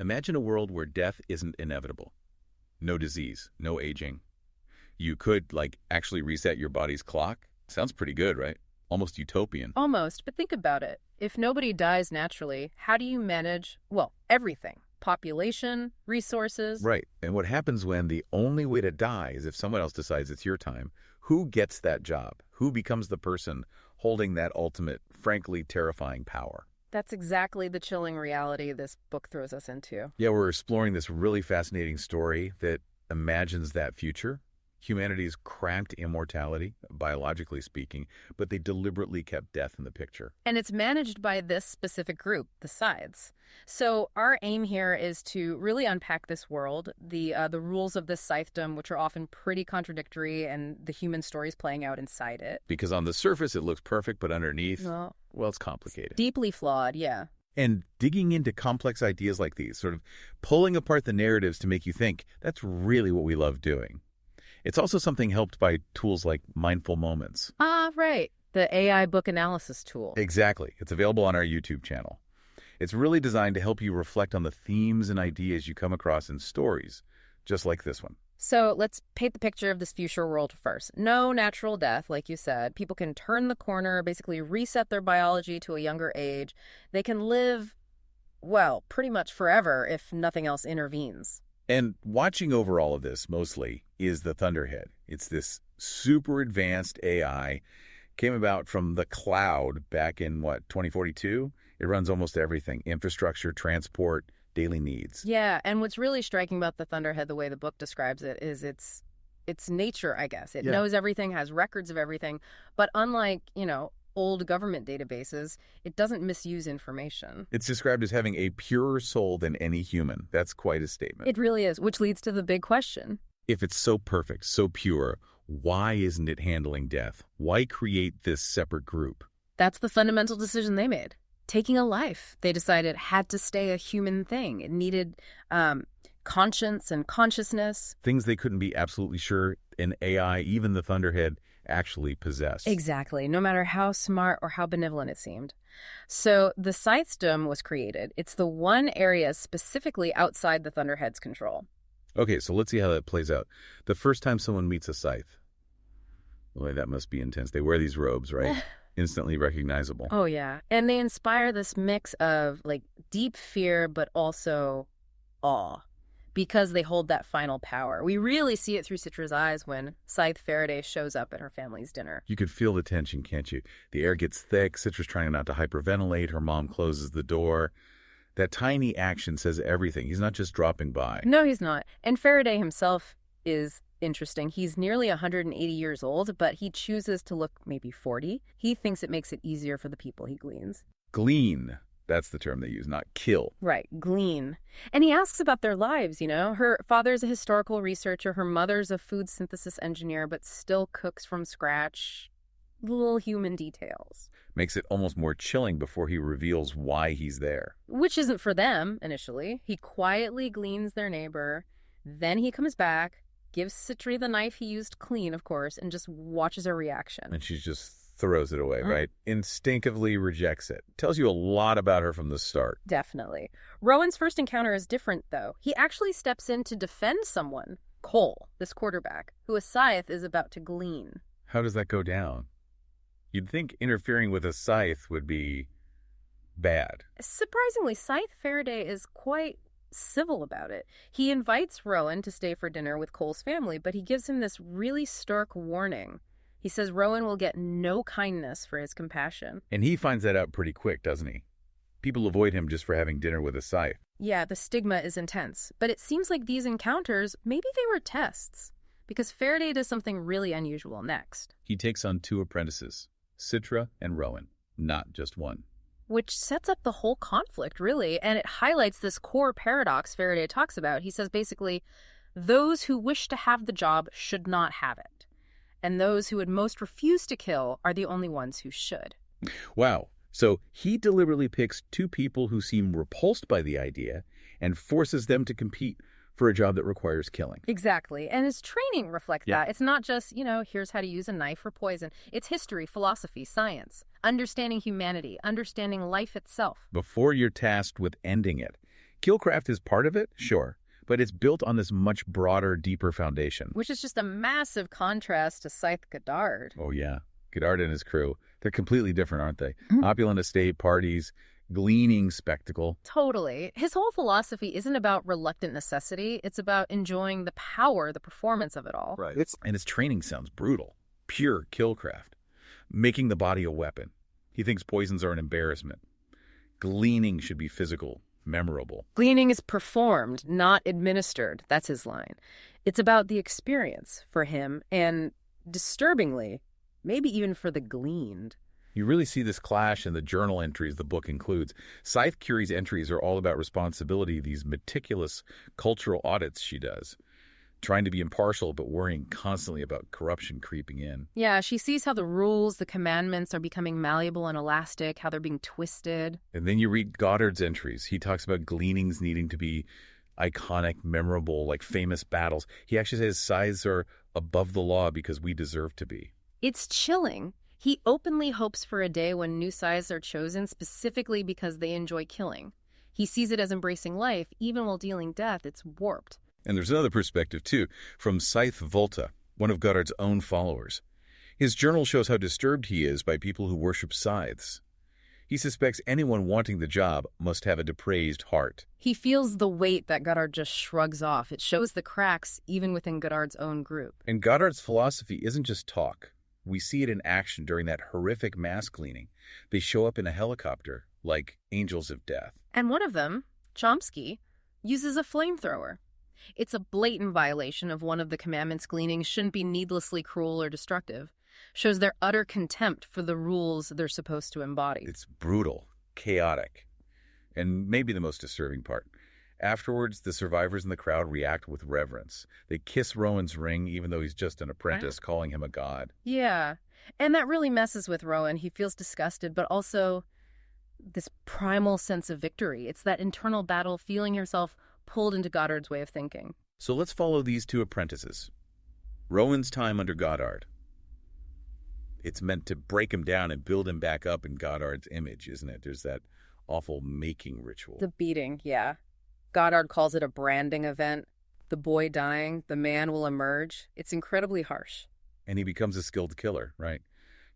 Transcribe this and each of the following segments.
Imagine a world where death isn't inevitable. No disease, no aging. You could, actually reset your body's clock. Sounds pretty good, right? Almost utopian. Almost, but think about it. If nobody dies naturally, how do you manage, well, everything? Population, resources. Right. And what happens when the only way to die is if someone else decides it's your time? Who gets that job? Who becomes the person holding that ultimate, frankly terrifying power? That's exactly the chilling reality this book throws us into. Yeah, we're exploring this really fascinating story that imagines that future. Humanity's cramped immortality, biologically speaking, but they deliberately kept death in the picture. And it's managed by this specific group, the Scythes. So our aim here is to really unpack this world, the rules of this Scythedom, which are often pretty contradictory, and the human stories playing out inside it. Because on the surface, it looks perfect, but underneath, well, it's complicated. It's deeply flawed, yeah. And digging into complex ideas like these, sort of pulling apart the narratives to make you think, that's really what we love doing. It's also something helped by tools like Mindful Moments. Ah, right. The AI book analysis tool. Exactly. It's available on our YouTube channel. It's really designed to help you reflect on the themes and ideas you come across in stories, just like this one. So let's paint the picture of this future world first. No natural death, like you said. People can turn the corner, basically reset their biology to a younger age. They can live, well, pretty much forever if nothing else intervenes. And watching over all of this, mostly, is the Thunderhead. It's this super advanced AI. Came about from the cloud back in, 2042? It runs almost everything. Infrastructure, transport, daily needs. Yeah, and what's really striking about the Thunderhead, the way the book describes it, is its nature, I guess. It knows everything, has records of everything. But unlike, old government databases, it doesn't misuse information. It's described as having a purer soul than any human. That's quite a statement. It really is, which leads to the big question. If it's so perfect, so pure, why isn't it handling death? Why create this separate group? That's the fundamental decision they made. Taking a life, they decided, had to stay a human thing. It needed conscience and consciousness. Things they couldn't be absolutely sure an AI, even the Thunderhead, actually possess. Exactly, no matter how smart or how benevolent it seemed. So the Scythedom was created. It's the one area specifically outside the Thunderhead's control. Okay, so let's see how that plays out. The first time someone meets a Scythe. Boy, that must be intense. They wear these robes, right? Instantly recognizable. Oh, yeah. And they inspire this mix of, deep fear, but also awe, because they hold that final power. We really see it through Citra's eyes when Scythe Faraday shows up at her family's dinner. You could feel the tension, can't you? The air gets thick, Citra's trying not to hyperventilate, her mom closes the door. That tiny action says everything. He's not just dropping by. No, he's not. And Faraday himself is interesting. He's nearly 180 years old, but he chooses to look maybe 40. He thinks it makes it easier for the people he gleans. Glean. That's the term they use, not kill. Right, glean. And he asks about their lives, Her father's a historical researcher, her mother's a food synthesis engineer, but still cooks from scratch. Little human details. Makes it almost more chilling before he reveals why he's there. Which isn't for them, initially. He quietly gleans their neighbor, then he comes back, gives Citra the knife he used clean, of course, and just watches her reaction. And she just throws it away, right? Instinctively rejects it. Tells you a lot about her from the start. Definitely. Rowan's first encounter is different, though. He actually steps in to defend someone, Cole, this quarterback, who a Scythe is about to glean. How does that go down? You'd think interfering with a Scythe would be bad. Surprisingly, Scythe Faraday is quite civil about it. He invites Rowan to stay for dinner with Cole's family, but he gives him this really stark warning. He says Rowan will get no kindness for his compassion. And he finds that out pretty quick, doesn't he? People avoid him just for having dinner with a Scythe. Yeah, the stigma is intense. But it seems like these encounters, maybe they were tests. Because Faraday does something really unusual next. He takes on 2 apprentices, Citra and Rowan, not just one. Which sets up the whole conflict, really. And it highlights this core paradox Faraday talks about. He says basically, those who wish to have the job should not have it. And those who would most refuse to kill are the only ones who should. Wow. So he deliberately picks 2 people who seem repulsed by the idea and forces them to compete for a job that requires killing. Exactly. And his training reflects that. It's not just, here's how to use a knife or poison. It's history, philosophy, science, understanding humanity, understanding life itself. Before you're tasked with ending it, Killcraft is part of it, sure, but it's built on this much broader, deeper foundation. Which is just a massive contrast to Scythe Godard. Oh, yeah. Godard and his crew. They're completely different, aren't they? Opulent estate, parties, gleaning spectacle. Totally. His whole philosophy isn't about reluctant necessity. It's about enjoying the power, the performance of it all. Right. And his training sounds brutal. Pure killcraft. Making the body a weapon. He thinks poisons are an embarrassment. Gleaning should be physical, memorable. Gleaning is performed, not administered. That's his line. It's about the experience for him and, disturbingly, maybe even for the gleaned. You really see this clash in the journal entries the book includes. Scythe Curie's entries are all about responsibility, these meticulous cultural audits she does. Trying to be impartial, but worrying constantly about corruption creeping in. Yeah, she sees how the rules, the commandments are becoming malleable and elastic, how they're being twisted. And then you read Goddard's entries. He talks about gleanings needing to be iconic, memorable, like famous battles. He actually says scythes are above the law because we deserve to be. It's chilling. He openly hopes for a day when new scythes are chosen specifically because they enjoy killing. He sees it as embracing life, even while dealing death. It's warped. And there's another perspective, too, from Scythe Volta, one of Goddard's own followers. His journal shows how disturbed he is by people who worship scythes. He suspects anyone wanting the job must have a depraved heart. He feels the weight that Goddard just shrugs off. It shows the cracks even within Goddard's own group. And Goddard's philosophy isn't just talk. We see it in action during that horrific mass cleaning. They show up in a helicopter like angels of death. And one of them, Chomsky, uses a flamethrower. It's a blatant violation of one of the commandments. Gleaning shouldn't be needlessly cruel or destructive. Shows their utter contempt for the rules they're supposed to embody. It's brutal, chaotic, and maybe the most disturbing part. Afterwards, the survivors in the crowd react with reverence. They kiss Rowan's ring, even though he's just an apprentice, calling him a god. Yeah, and that really messes with Rowan. He feels disgusted, but also this primal sense of victory. It's that internal battle, feeling yourself pulled into Goddard's way of thinking. So let's follow these two apprentices. Rowan's time under Goddard. It's meant to break him down and build him back up in Goddard's image, isn't it? There's that awful making ritual. The beating, yeah. Goddard calls it a branding event. The boy dying, the man will emerge. It's incredibly harsh. And he becomes a skilled killer, right?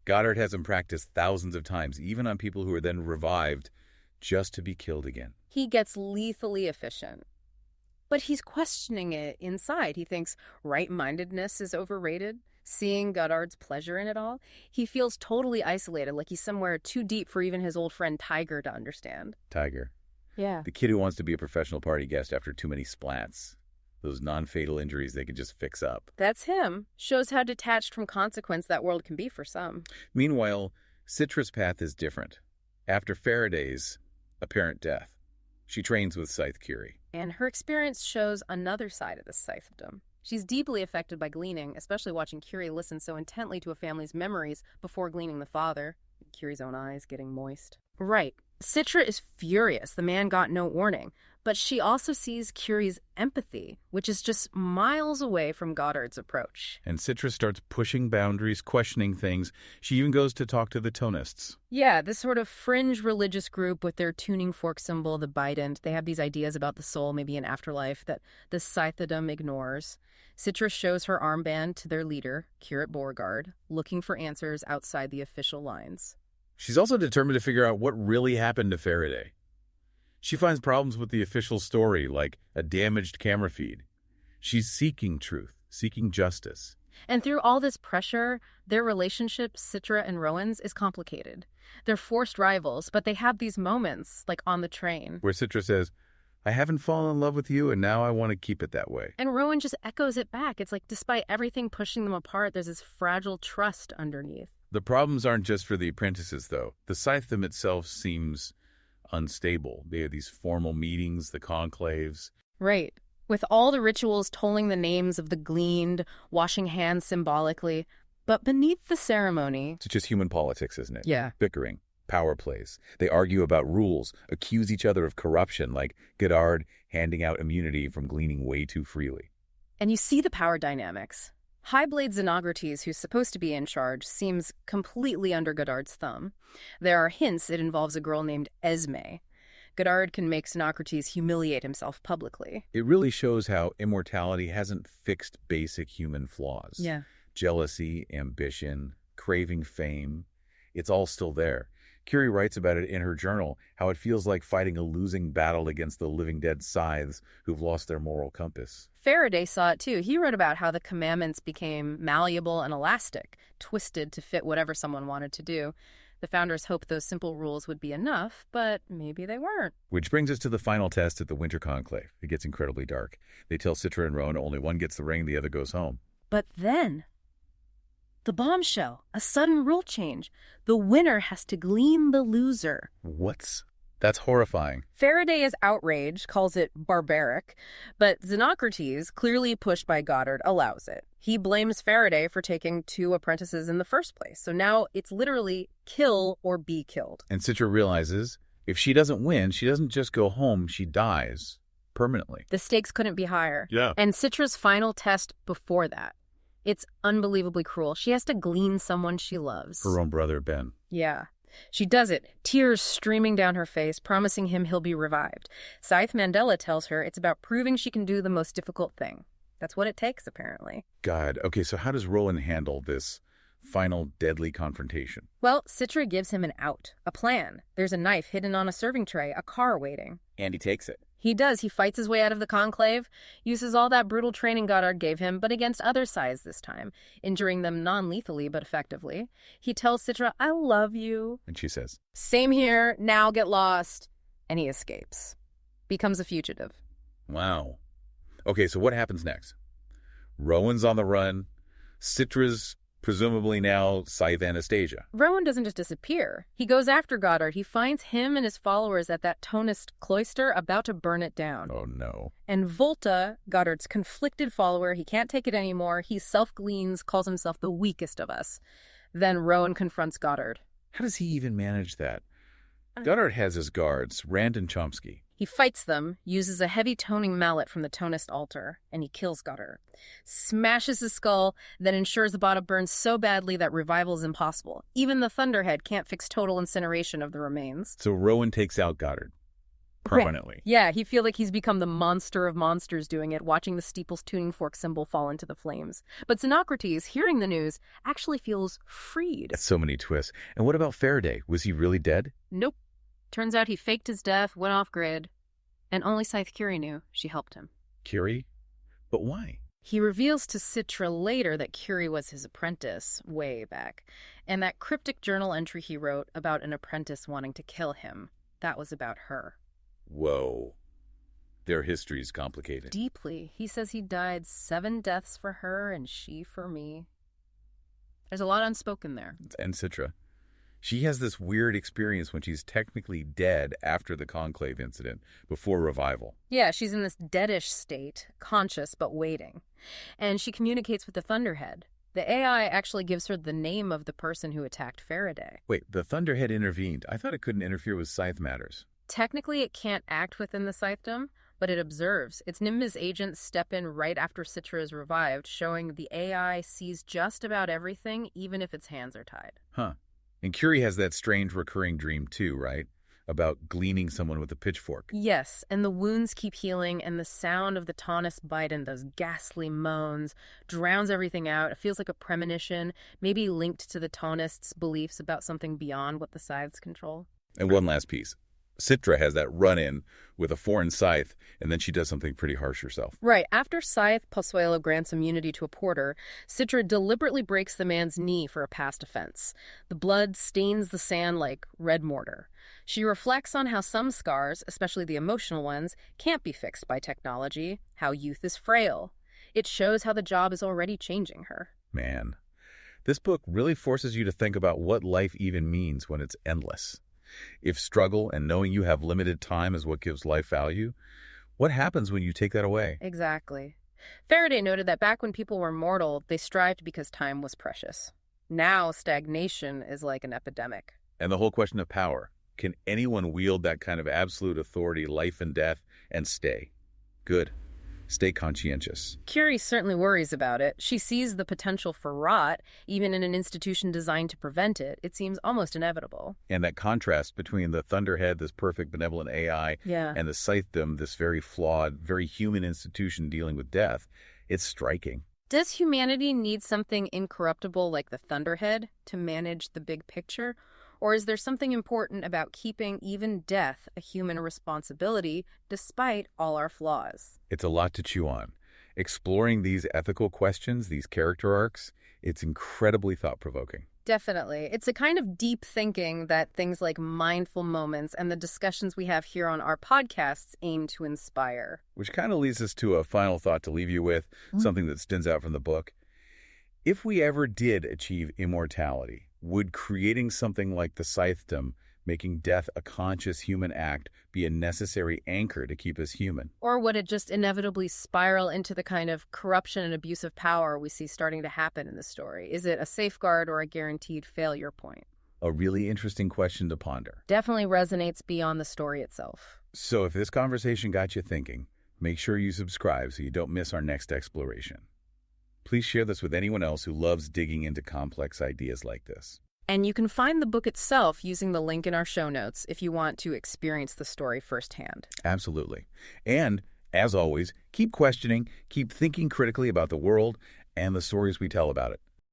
Goddard has him practice thousands of times, even on people who are then revived just to be killed again. He gets lethally efficient. But he's questioning it inside. He thinks right-mindedness is overrated, seeing Goddard's pleasure in it all. He feels totally isolated, like he's somewhere too deep for even his old friend Tiger to understand. Tiger. Yeah. The kid who wants to be a professional party guest after too many splats. Those non-fatal injuries they can just fix up. That's him. Shows how detached from consequence that world can be for some. Meanwhile, Citra's path is different. After Faraday's apparent death, she trains with Scythe Curie. And her experience shows another side of the Scythedom. She's deeply affected by gleaning, especially watching Curie listen so intently to a family's memories before gleaning the father. Curie's own eyes getting moist. Right. Citra is furious. The man got no warning. But she also sees Curie's empathy, which is just miles away from Goddard's approach. And Citra starts pushing boundaries, questioning things. She even goes to talk to the Tonists. Yeah, this sort of fringe religious group with their tuning fork symbol, the bident. They have these ideas about the soul, maybe an afterlife, that the Scythedom ignores. Citra shows her armband to their leader, Curate Beauregard, looking for answers outside the official lines. She's also determined to figure out what really happened to Faraday. She finds problems with the official story, like a damaged camera feed. She's seeking truth, seeking justice. And through all this pressure, their relationship, Citra and Rowan's, is complicated. They're forced rivals, but they have these moments, like on the train, Where Citra says, I haven't fallen in love with you, and now I want to keep it that way. and Rowan just echoes it back. It's like, despite everything pushing them apart, there's this fragile trust underneath. The problems aren't just for the apprentices, though. The Scythedom itself seems unstable. They have these formal meetings, the conclaves. Right. With all the rituals tolling the names of the gleaned, washing hands symbolically, but beneath the ceremony... It's just human politics, isn't it? Yeah. Bickering, power plays. They argue about rules, accuse each other of corruption, like Goddard handing out immunity from gleaning way too freely. And you see the power dynamics. Highblade Xenocrates, who's supposed to be in charge, seems completely under Goddard's thumb. There are hints it involves a girl named Esme. Godard can make Xenocrates humiliate himself publicly. It really shows how immortality hasn't fixed basic human flaws. Yeah. Jealousy, ambition, craving fame, it's all still there. Curie writes about it in her journal, how it feels like fighting a losing battle against the living dead scythes who've lost their moral compass. Faraday saw it too. He wrote about how the commandments became malleable and elastic, twisted to fit whatever someone wanted to do. The founders hoped those simple rules would be enough, but maybe they weren't. Which brings us to the final test at the Winter Conclave. It gets incredibly dark. They tell Citra and Rowan only one gets the ring, the other goes home. But then, the bombshell, a sudden rule change. The winner has to glean the loser. That's horrifying. Faraday is outraged, calls it barbaric, but Xenocrates, clearly pushed by Godard, allows it. He blames Faraday for taking 2 apprentices in the first place. So now it's literally kill or be killed. And Citra realizes if she doesn't win, she doesn't just go home, she dies permanently. The stakes couldn't be higher. Yeah. And Citra's final test before that. It's unbelievably cruel. She has to glean someone she loves. Her own brother, Ben. Yeah. She does it, tears streaming down her face, promising him he'll be revived. Scythe Mandela tells her it's about proving she can do the most difficult thing. That's what it takes, apparently. God. Okay, so how does Rowan handle this final deadly confrontation? Well, Citra gives him an out, a plan. There's a knife hidden on a serving tray, a car waiting. And he takes it. He does. He fights his way out of the conclave, uses all that brutal training Godard gave him, but against other scythes this time, injuring them non-lethally but effectively. He tells Citra, "I love you." And she says, "Same here, now get lost." And he escapes. Becomes a fugitive. wow. Okay, so what happens next? Rowan's on the run. Citra's presumably now Scythe Anastasia. Rowan doesn't just disappear. He goes after Godard. He finds him and his followers at that Thonist cloister about to burn it down. Oh, no. And Volta, Godard's conflicted follower, he can't take it anymore. He self-gleans, calls himself the weakest of us. Then Rowan confronts Godard. How does he even manage that? Godard has his guards, Rand and Chomsky. He fights them, uses a heavy toning mallet from the Thonist altar, and he kills Godard. Smashes his skull, then ensures the bottom burns so badly that revival is impossible. Even the Thunderhead can't fix total incineration of the remains. So Rowan takes out Godard. Permanently. Yeah, he feels like he's become the monster of monsters doing it, watching the steeple's tuning fork symbol fall into the flames. But Xenocrates, hearing the news, actually feels freed. That's so many twists. And what about Faraday? Was he really dead? Nope. Turns out he faked his death, went off grid, and only Scythe Curie knew she helped him. Curie? But why? He reveals to Citra later that Curie was his apprentice way back, and that cryptic journal entry he wrote about an apprentice wanting to kill him, that was about her. Whoa. Their history's complicated. Deeply. He says he died 7 deaths for her and she for me. There's a lot unspoken there. And Citra. She has this weird experience when she's technically dead after the Conclave incident, before revival. Yeah, she's in this deadish state, conscious but waiting. And she communicates with the Thunderhead. The AI actually gives her the name of the person who attacked Faraday. Wait, the Thunderhead intervened. I thought it couldn't interfere with Scythe matters. Technically, it can't act within the Scythedom, but it observes. Its Nimbus agents step in right after Citra is revived, showing the AI sees just about everything, even if its hands are tied. Huh. And Curie has that strange recurring dream too, right? About gleaning someone with a pitchfork. Yes, and the wounds keep healing, and the sound of the Thonist bite and those ghastly moans drowns everything out. It feels like a premonition, maybe linked to the Thonists' beliefs about something beyond what the Scythes control. And one last piece. Citra has that run-in with a foreign scythe, and then she does something pretty harsh herself. Right. After Scythe Pozuelo grants immunity to a porter, Citra deliberately breaks the man's knee for a past offense. The blood stains the sand like red mortar. She reflects on how some scars, especially the emotional ones, can't be fixed by technology, how youth is frail. It shows how the job is already changing her. Man, this book really forces you to think about what life even means when it's endless. If struggle and knowing you have limited time is what gives life value, what happens when you take that away? Exactly. Faraday noted that back when people were mortal, they strived because time was precious. Now, stagnation is like an epidemic. And the whole question of power. Can anyone wield that kind of absolute authority, life and death, and stay? Good. Stay conscientious. Curie certainly worries about it. She sees the potential for rot, even in an institution designed to prevent it. It seems almost inevitable. And that contrast between the Thunderhead, this perfect, benevolent AI, Yeah. and the Scythedom, this very flawed, very human institution dealing with death, it's striking. Does humanity need something incorruptible like the Thunderhead to manage the big picture? Or is there something important about keeping even death a human responsibility despite all our flaws? It's a lot to chew on. Exploring these ethical questions, these character arcs, it's incredibly thought-provoking. Definitely. It's a kind of deep thinking that things like mindful moments and the discussions we have here on our podcasts aim to inspire. Which kind of leads us to a final thought to leave you with, something that stands out from the book. If we ever did achieve immortality, would creating something like the Scythedom, making death a conscious human act, be a necessary anchor to keep us human? Or would it just inevitably spiral into the kind of corruption and abuse of power we see starting to happen in the story? Is it a safeguard or a guaranteed failure point? A really interesting question to ponder. Definitely resonates beyond the story itself. So if this conversation got you thinking, make sure you subscribe so you don't miss our next exploration. Please share this with anyone else who loves digging into complex ideas like this. And you can find the book itself using the link in our show notes if you want to experience the story firsthand. Absolutely. And, as always, keep questioning, keep thinking critically about the world and the stories we tell about it.